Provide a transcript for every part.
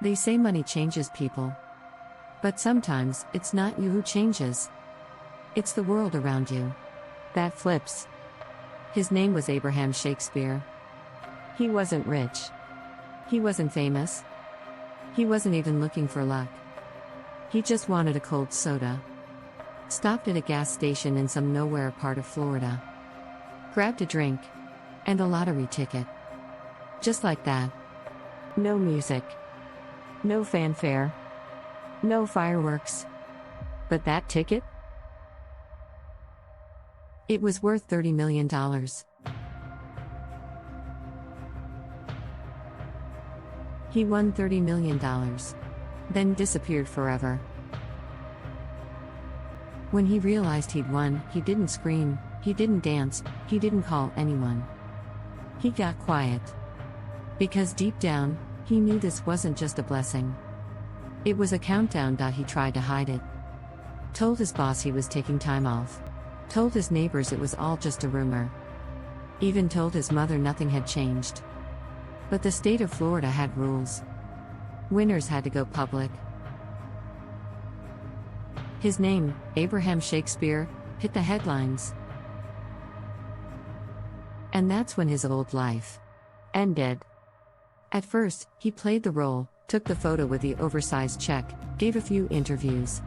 They say money changes people. But sometimes, it's not you who changes. It's the world around you that flips. His name was Abraham Shakespeare. He wasn't rich. He wasn't famous. He wasn't even looking for luck. He just wanted a cold soda. Stopped at a gas station in some nowhere part of Florida. Grabbed a drink. And a lottery ticket. Just like that. No music. No fanfare. No fireworks. But that ticket? It was worth $30 million. He won $30 million. Then disappeared forever. When he realized he'd won, he didn't scream, he didn't dance, he didn't call anyone. He got quiet. Because deep down, he knew this wasn't just a blessing. It was a countdown. He tried to hide it. Told his boss he was taking time off. Told his neighbors it was all just a rumor. Even told his mother nothing had changed. But the state of Florida had rules. Winners had to go public. His name, Abraham Shakespeare, hit the headlines. And that's when his old life ended. At first, he played the role, took the photo with the oversized check, gave a few interviews.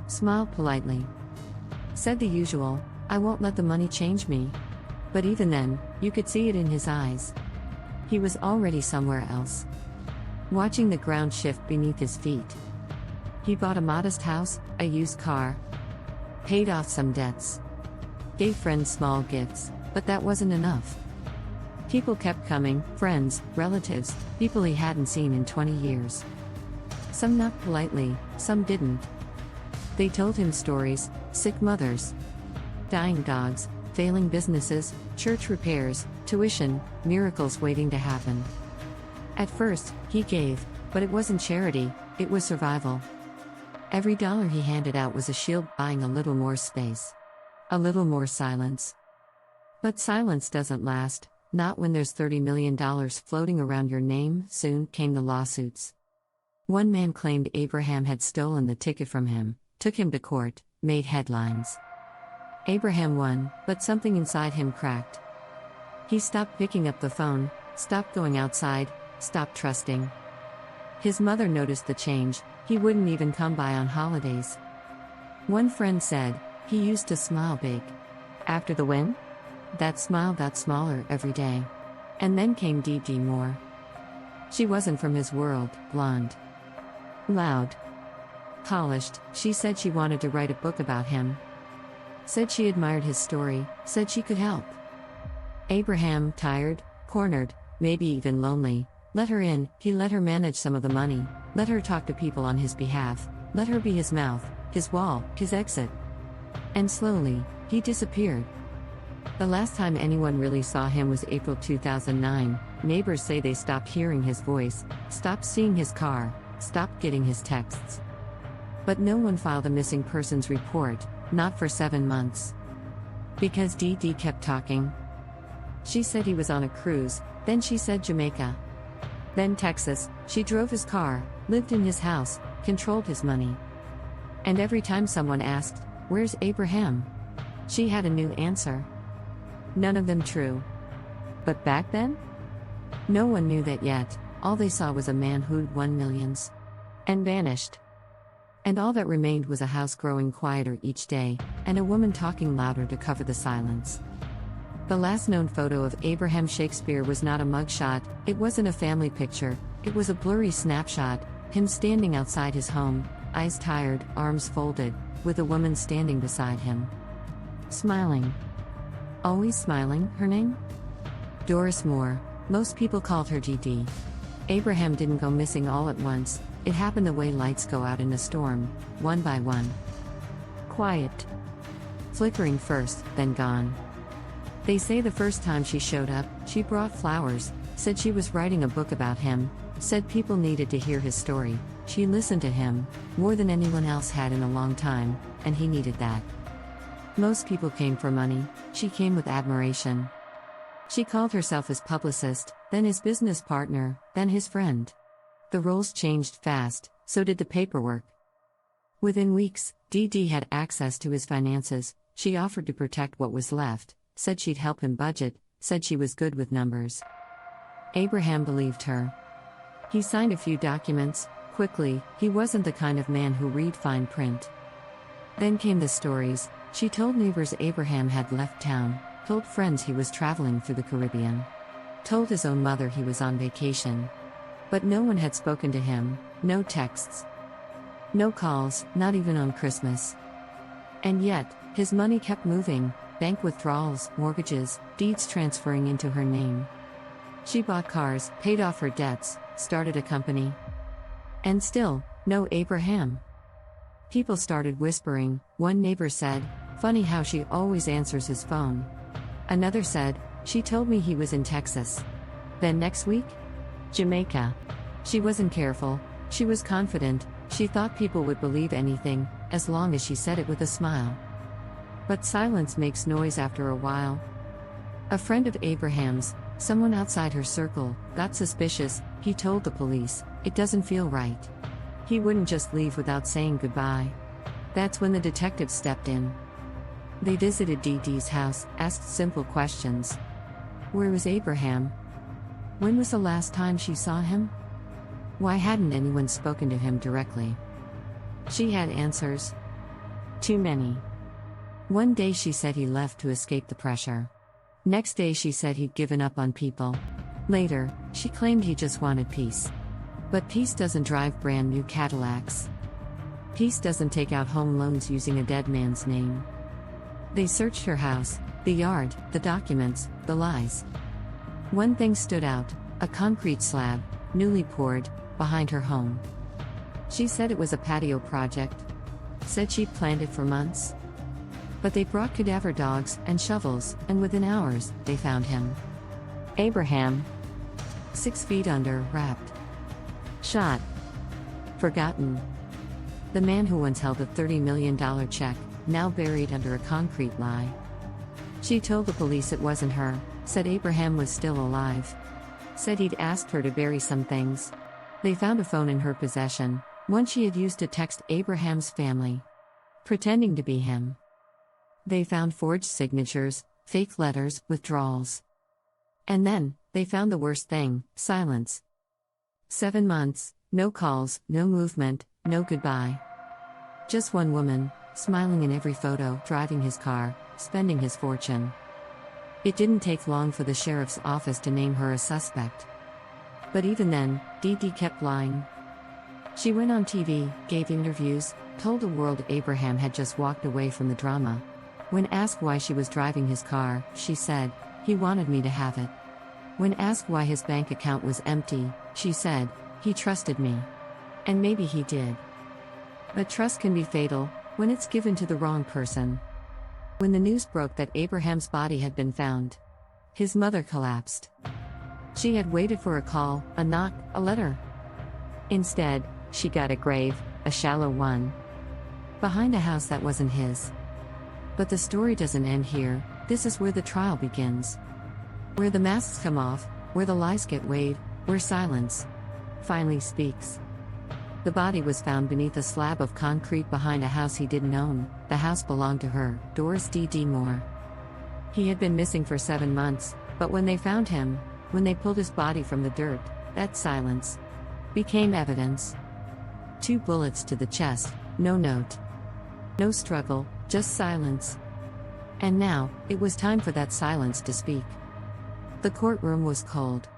Smiled politely. Said the usual, "I won't let the money change me." But even then, you could see it in his eyes. He was already somewhere else. Watching the ground shift beneath his feet. He bought a modest house, a used car. Paid off some debts. Gave friends small gifts, but that wasn't enough. People kept coming, friends, relatives, people he hadn't seen in 20 years. Some knocked politely, some didn't. They told him stories, sick mothers, dying dogs, failing businesses, church repairs, tuition, miracles waiting to happen. At first, he gave, but it wasn't charity, it was survival. Every dollar he handed out was a shield, buying a little more space. A little more silence. But silence doesn't last, not when there's $30 million floating around your name. Soon came the lawsuits. One man claimed Abraham had stolen the ticket from him, took him to court, made headlines. Abraham won, but something inside him cracked. He stopped picking up the phone, stopped going outside, stopped trusting. His mother noticed the change, he wouldn't even come by on holidays. One friend said, he used to smile big. After the win? That smile got smaller every day. And then came Dee Dee Moore. She wasn't from his world, blonde. Loud. Polished. She said she wanted to write a book about him. Said she admired his story, said she could help. Abraham, tired, cornered, maybe even lonely, let her in. He let her manage some of the money, let her talk to people on his behalf, let her be his mouth, his wall, his exit. And slowly, he disappeared. The last time anyone really saw him was April 2009. Neighbors say they stopped hearing his voice, stopped seeing his car, stopped getting his texts. But no one filed a missing persons report, not for 7 months. Because Dee Dee kept talking. She said he was on a cruise, then she said Jamaica. Then Texas. She drove his car, lived in his house, controlled his money. And every time someone asked, "Where's Abraham?" she had a new answer. None of them true. But back then? No one knew that yet. All they saw was a man who'd won millions. And vanished. And all that remained was a house growing quieter each day, and a woman talking louder to cover the silence. The last known photo of Abraham Shakespeare was not a mugshot, it wasn't a family picture, it was a blurry snapshot, him standing outside his home, eyes tired, arms folded, with a woman standing beside him. Smiling. Always smiling, her name? Doris Moore. Most people called her Dee Dee. Abraham didn't go missing all at once, it happened the way lights go out in a storm, one by one. Quiet. Flickering first, then gone. They say the first time she showed up, she brought flowers, said she was writing a book about him, said people needed to hear his story. She listened to him, more than anyone else had in a long time, and he needed that. Most people came for money, she came with admiration. She called herself his publicist, then his business partner, then his friend. The roles changed fast, so did the paperwork. Within weeks, Dee Dee had access to his finances. She offered to protect what was left, said she'd help him budget, said she was good with numbers. Abraham believed her. He signed a few documents. Quickly, he wasn't the kind of man who read fine print. Then came the stories. She told neighbors Abraham had left town, told friends he was traveling through the Caribbean, told his own mother he was on vacation. But no one had spoken to him, no texts, no calls, not even on Christmas. And yet, his money kept moving, bank withdrawals, mortgages, deeds transferring into her name. She bought cars, paid off her debts, started a company. And still, no Abraham. People started whispering. One neighbor said, "Funny how she always answers his phone." Another said, "She told me he was in Texas." Then next week? Jamaica. She wasn't careful, she was confident, she thought people would believe anything, as long as she said it with a smile. But silence makes noise after a while. A friend of Abraham's, someone outside her circle, got suspicious. He told the police, "It doesn't feel right." He wouldn't just leave without saying goodbye. That's when the detectives stepped in. They visited Dee Dee's house, asked simple questions. Where was Abraham? When was the last time she saw him? Why hadn't anyone spoken to him directly? She had answers. Too many. One day she said he left to escape the pressure. Next day she said he'd given up on people. Later, she claimed he just wanted peace. But peace doesn't drive brand new Cadillacs. Peace doesn't take out home loans using a dead man's name. They searched her house, the yard, the documents, the lies. One thing stood out, a concrete slab, newly poured, behind her home. She said it was a patio project. Said she'd planned it for months. But they brought cadaver dogs and shovels, and within hours, they found him. Abraham. 6 feet under, wrapped. Shot. Forgotten. The man who once held a $30 million check, now buried under a concrete lie. She told the police it wasn't her, said Abraham was still alive. Said he'd asked her to bury some things. They found a phone in her possession, one she had used to text Abraham's family, pretending to be him. They found forged signatures, fake letters, withdrawals. And then, they found the worst thing, silence. 7 months, no calls, no movement, no goodbye. Just one woman, smiling in every photo, driving his car, spending his fortune. It didn't take long for the sheriff's office to name her a suspect. But even then, Dee Dee kept lying. She went on TV, gave interviews, told the world Abraham had just walked away from the drama. When asked why she was driving his car, she said, "He wanted me to have it." When asked why his bank account was empty, she said, "He trusted me." And maybe he did. But trust can be fatal when it's given to the wrong person. When the news broke that Abraham's body had been found, his mother collapsed. She had waited for a call, a knock, a letter. Instead, she got a grave, a shallow one, behind a house that wasn't his. But the story doesn't end here. This is where the trial begins. Where the masks come off, where the lies get weighed, where silence finally speaks. The body was found beneath a slab of concrete behind a house he didn't own. The house belonged to her, Doris Dee Dee Moore. He had been missing for 7 months, but when they found him, when they pulled his body from the dirt, that silence became evidence. 2 bullets to the chest, no note, no struggle, just silence. And now, it was time for that silence to speak. The courtroom was cold.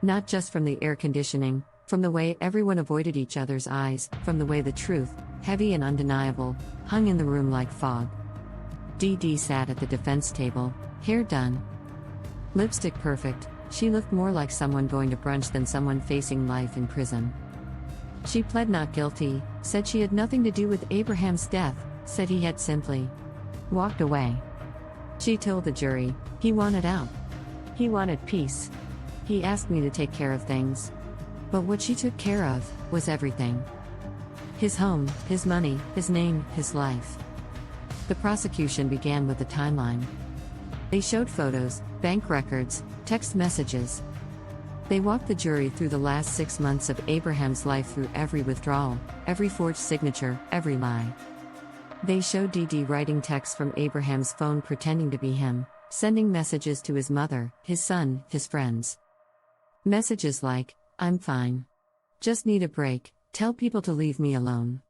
Not just from the air conditioning, from the way everyone avoided each other's eyes, from the way the truth, heavy and undeniable, hung in the room like fog. Dee Dee sat at the defense table, hair done, lipstick perfect. She looked more like someone going to brunch than someone facing life in prison. She pled not guilty, said she had nothing to do with Abraham's death, said he had simply walked away. She told the jury, he wanted out. He wanted peace. He asked me to take care of things. But what she took care of was everything. His home, his money, his name, his life. The prosecution began with a timeline. They showed photos, bank records, text messages. They walked the jury through the last 6 months of Abraham's life, through every withdrawal, every forged signature, every lie. They showed Dee Dee writing texts from Abraham's phone pretending to be him, sending messages to his mother, his son, his friends. Messages like, "I'm fine. Just need a break, tell people to leave me alone."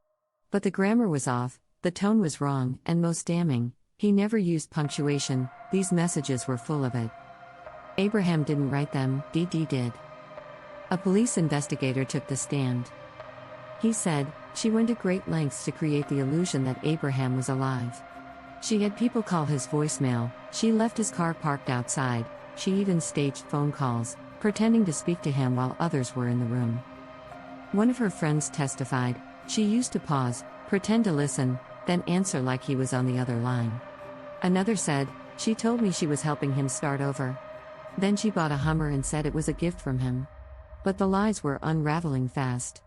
But the grammar was off, the tone was wrong, and most damning, he never used punctuation. These messages were full of it. Abraham didn't write them, Dee Dee did. A police investigator took the stand. He said, she went to great lengths to create the illusion that Abraham was alive. She had people call his voicemail, she left his car parked outside, she even staged phone calls, pretending to speak to him while others were in the room. One of her friends testified, she used to pause, pretend to listen, then answer like he was on the other line. Another said, she told me she was helping him start over. Then she bought a Hummer and said it was a gift from him. But the lies were unraveling fast.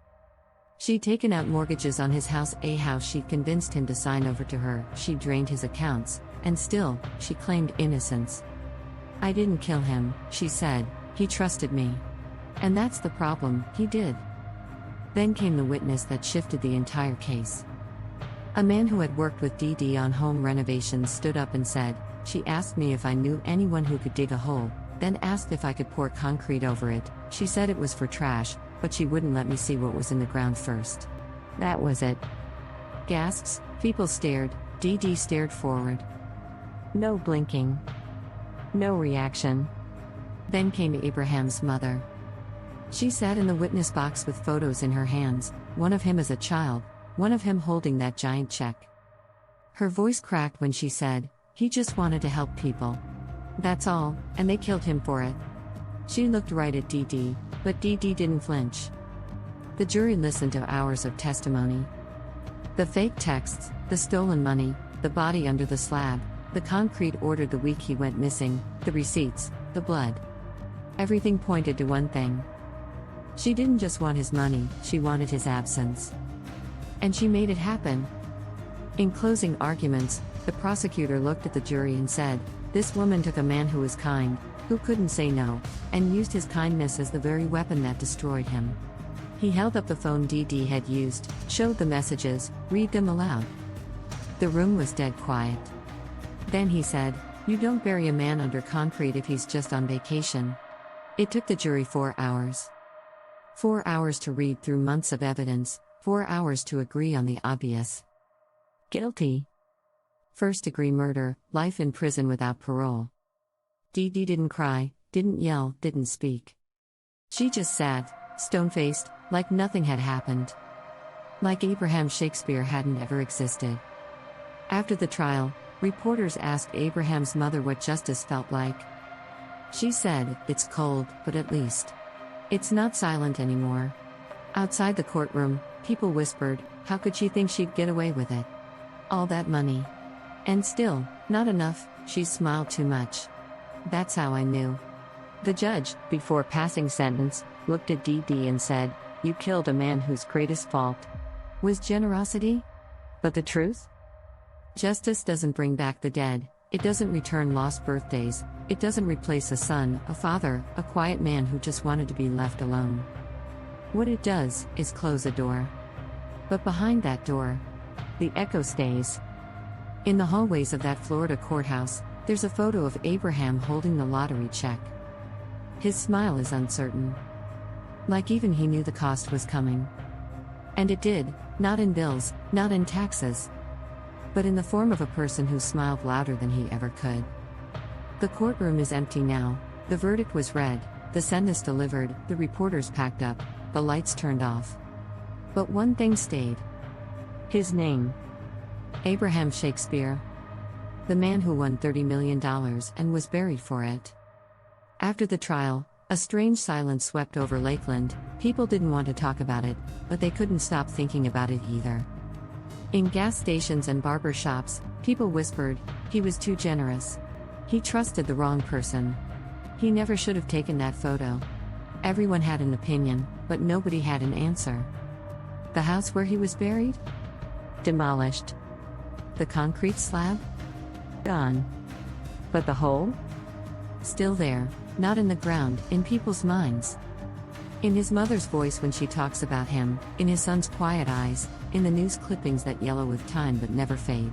She'd taken out mortgages on his house, a house she'd convinced him to sign over to her, she drained his accounts, and still, she claimed innocence. "I didn't kill him," she said, "he trusted me. And that's the problem, he did." Then came the witness that shifted the entire case. A man who had worked with Dee Dee on home renovations stood up and said, "She asked me if I knew anyone who could dig a hole, then asked if I could pour concrete over it. She said it was for trash, but she wouldn't let me see what was in the ground first. That was it." Gasps, people stared, Dee Dee stared forward. No blinking. No reaction. Then came Abraham's mother. She sat in the witness box with photos in her hands, one of him as a child, one of him holding that giant check. Her voice cracked when she said, "He just wanted to help people. That's all, and they killed him for it." She looked right at Dee Dee, but Dee Dee didn't flinch. The jury listened to hours of testimony. The fake texts, the stolen money, the body under the slab, the concrete ordered the week he went missing, the receipts, the blood. Everything pointed to one thing. She didn't just want his money, she wanted his absence. And she made it happen. In closing arguments, the prosecutor looked at the jury and said, "This woman took a man who was kind, who couldn't say no, and used his kindness as the very weapon that destroyed him." He held up the phone Dee Dee had used, showed the messages, read them aloud. The room was dead quiet. Then he said, "You don't bury a man under concrete if he's just on vacation." It took the jury 4 hours. 4 hours to read through months of evidence, 4 hours to agree on the obvious. Guilty. First-degree murder, life in prison without parole. Dee Dee didn't cry, didn't yell, didn't speak. She just sat, stone-faced, like nothing had happened. Like Abraham Shakespeare hadn't ever existed. After the trial, reporters asked Abraham's mother what justice felt like. She said, "It's cold, but at least it's not silent anymore." Outside the courtroom, people whispered, how could she think she'd get away with it? All that money. And still, not enough, she smiled too much. "That's how I knew." The judge, before passing sentence, looked at Dee Dee and said, "You killed a man whose greatest fault was generosity? But the truth? Justice doesn't bring back the dead, it doesn't return lost birthdays, it doesn't replace a son, a father, a quiet man who just wanted to be left alone. What it does, is close a door. But behind that door, the echo stays." In the hallways of that Florida courthouse, there's a photo of Abraham holding the lottery check. His smile is uncertain. Like even he knew the cost was coming. And it did, not in bills, not in taxes, but in the form of a person who smiled louder than he ever could. The courtroom is empty now, the verdict was read, the sentence delivered, the reporters packed up, the lights turned off. But one thing stayed. His name. Abraham Shakespeare. The man who won $30 million and was buried for it. After the trial, a strange silence swept over Lakeland. People didn't want to talk about it, but they couldn't stop thinking about it either. In gas stations and barber shops, people whispered, he was too generous. He trusted the wrong person. He never should have taken that photo. Everyone had an opinion, but nobody had an answer. The house where he was buried? Demolished. The concrete slab? Gone. But the hole? Still there. Not in the ground, in people's minds. In his mother's voice when she talks about him, in his son's quiet eyes, in the news clippings that yellow with time but never fade.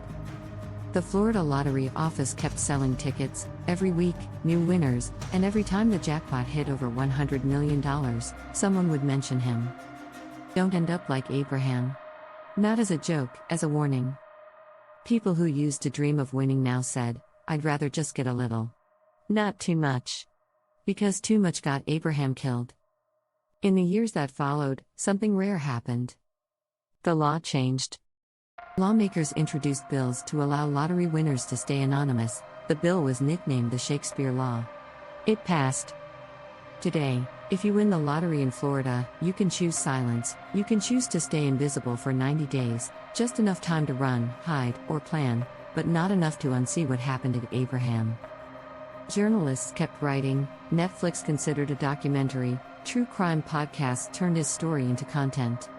The Florida lottery office kept selling tickets, every week, new winners, and every time the jackpot hit over $100 million, someone would mention him. Don't end up like Abraham. Not as a joke, as a warning. People who used to dream of winning now said, I'd rather just get a little. Not too much. Because too much got Abraham killed. In the years that followed, something rare happened. The law changed. Lawmakers introduced bills to allow lottery winners to stay anonymous. The bill was nicknamed the Shakespeare Law. It passed. Today, if you win the lottery in Florida, you can choose silence, you can choose to stay invisible for 90 days, just enough time to run, hide, or plan, but not enough to unsee what happened to Abraham. Journalists kept writing, Netflix considered a documentary, true crime podcasts turned his story into content.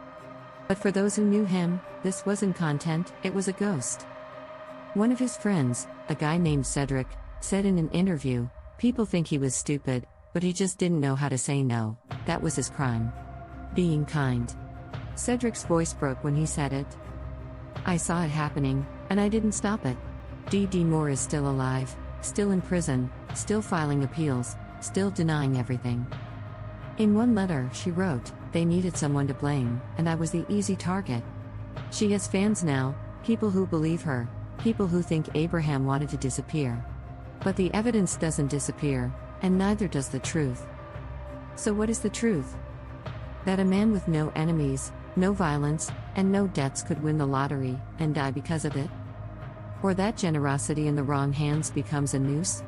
But for those who knew him, this wasn't content, it was a ghost. One of his friends, a guy named Cedric, said in an interview, people think he was stupid, but he just didn't know how to say no. That was his crime. Being kind. Cedric's voice broke when he said it. I saw it happening, and I didn't stop it. Dee Dee Moore is still alive, still in prison, still filing appeals, still denying everything. In one letter, she wrote, they needed someone to blame, and I was the easy target. She has fans now, people who believe her, people who think Abraham wanted to disappear. But the evidence doesn't disappear, and neither does the truth. So what is the truth? That a man with no enemies, no violence, and no debts could win the lottery, and die because of it? Or that generosity in the wrong hands becomes a noose?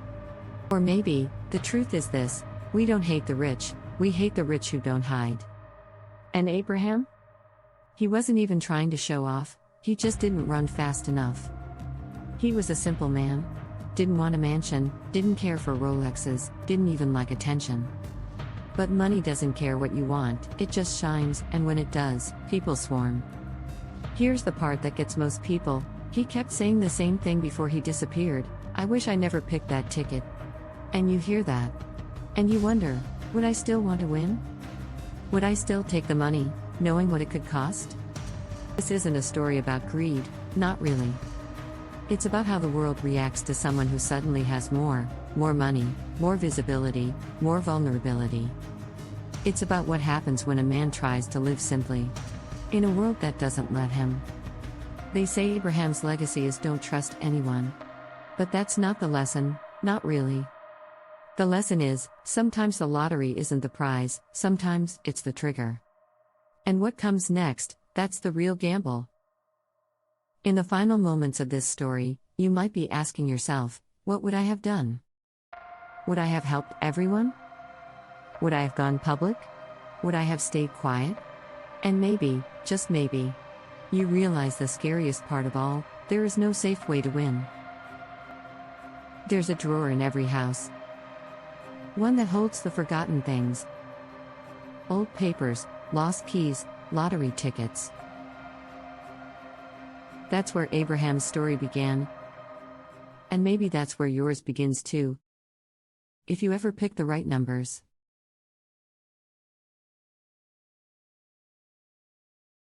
Or maybe, the truth is this, we don't hate the rich, we hate the rich who don't hide. And Abraham? He wasn't even trying to show off, he just didn't run fast enough. He was a simple man. Didn't want a mansion, didn't care for Rolexes, didn't even like attention. But money doesn't care what you want, it just shines, and when it does, people swarm. Here's the part that gets most people, he kept saying the same thing before he disappeared, I wish I never picked that ticket. And you hear that. And you wonder, would I still want to win? Would I still take the money, knowing what it could cost? This isn't a story about greed, not really. It's about how the world reacts to someone who suddenly has more money, more visibility, more vulnerability. It's about what happens when a man tries to live simply, in a world that doesn't let him. They say Abraham's legacy is don't trust anyone. But that's not the lesson, not really. The lesson is, sometimes the lottery isn't the prize, sometimes it's the trigger. And what comes next, that's the real gamble. In the final moments of this story, you might be asking yourself, what would I have done? Would I have helped everyone? Would I have gone public? Would I have stayed quiet? And maybe, just maybe, you realize the scariest part of all, there is no safe way to win. There's a drawer in every house. One that holds the forgotten things. Old papers, lost keys, lottery tickets. That's where Abraham's story began. And maybe that's where yours begins too. If you ever pick the right numbers.